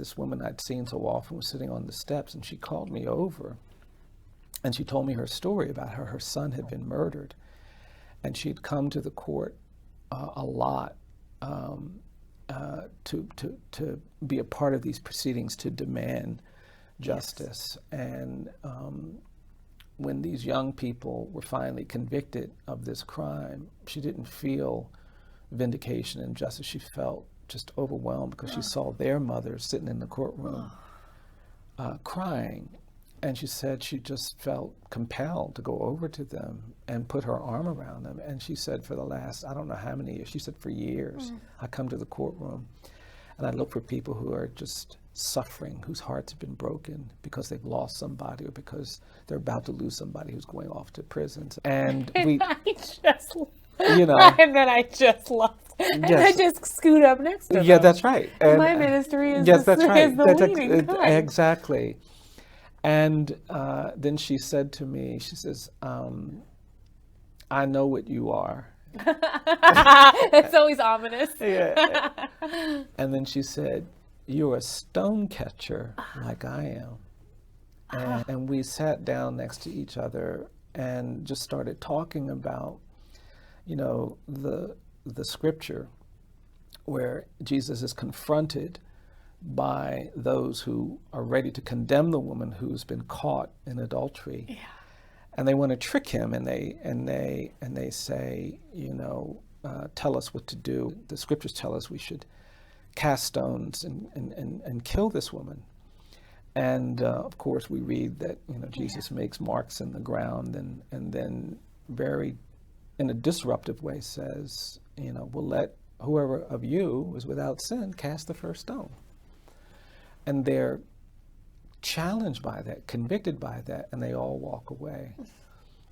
this woman I'd seen so often was sitting on the steps, and she called me over, and she told me her story about how her son had been murdered, and she'd come to the court a lot to be a part of these proceedings to demand justice. And when these young people were finally convicted of this crime, she didn't feel vindication and justice. She felt just overwhelmed because she saw their mother sitting in the courtroom crying. And she said she just felt compelled to go over to them and put her arm around them. And she said for the last, I don't know how many years, she said for years, I come to the courtroom and I look for people who are just suffering, whose hearts have been broken because they've lost somebody or because they're about to lose somebody who's going off to prisons. And we, you know, and then I just left. And I just scoot up next to them. Yeah, that's right. And my ministry is, yes, that's right. is the leading kind. Exactly. And then she said to me, she says, I know what you are. It's always ominous. Yeah. And then she said, you're a stonecatcher like I am. And we sat down next to each other and just started talking about, you know, the scripture where Jesus is confronted by those who are ready to condemn the woman who's been caught in adultery. Yeah. And they want to trick him, and they say, you know, tell us what to do. The scriptures tell us we should cast stones and kill this woman. And of course we read that, you know, Jesus makes marks in the ground and then very in a disruptive way says, you know, we'll let whoever of you is without sin cast the first stone. And they're challenged by that, convicted by that, and they all walk away.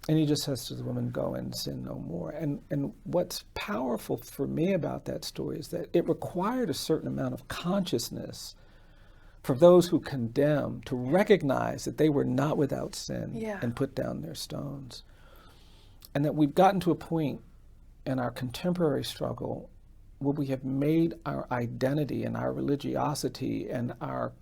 And he just says to the woman, go and sin no more. And what's powerful for me about that story is that it required a certain amount of consciousness for those who condemn to recognize that they were not without sin and put down their stones. And that we've gotten to a point in our contemporary struggle where we have made our identity and our religiosity and our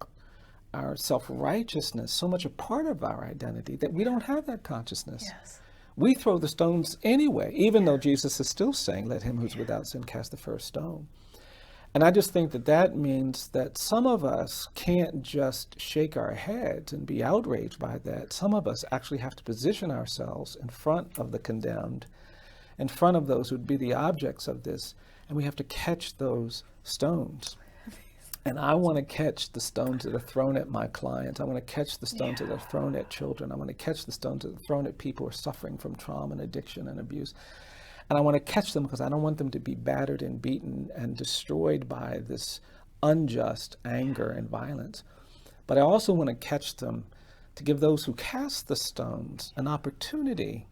self-righteousness so much a part of our identity that we don't have that consciousness. Yes. We throw the stones anyway, even though Jesus is still saying, let him who's without sin cast the first stone. And I just think that that means that some of us can't just shake our heads and be outraged by that. Some of us actually have to position ourselves in front of the condemned, in front of those who'd be the objects of this, and we have to catch those stones. And I want to catch the stones that are thrown at my clients. I want to catch the stones that are thrown at children. I want to catch the stones that are thrown at people who are suffering from trauma and addiction and abuse. And I want to catch them because I don't want them to be battered and beaten and destroyed by this unjust anger and violence. But I also want to catch them to give those who cast the stones an opportunity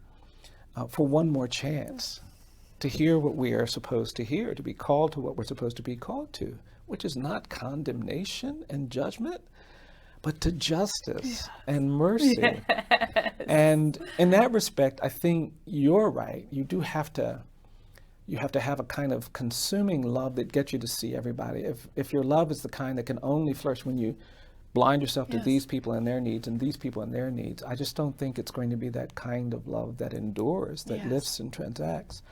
for one more chance to hear what we are supposed to hear, to be called to what we're supposed to be called to, which is not condemnation and judgment, but to justice and mercy. Yes. And in that respect, I think you're right. You have to have a kind of consuming love that gets you to see everybody. If your love is the kind that can only flourish when you blind yourself to these people and their needs and these people and their needs, I just don't think it's going to be that kind of love that endures, that lifts and transacts.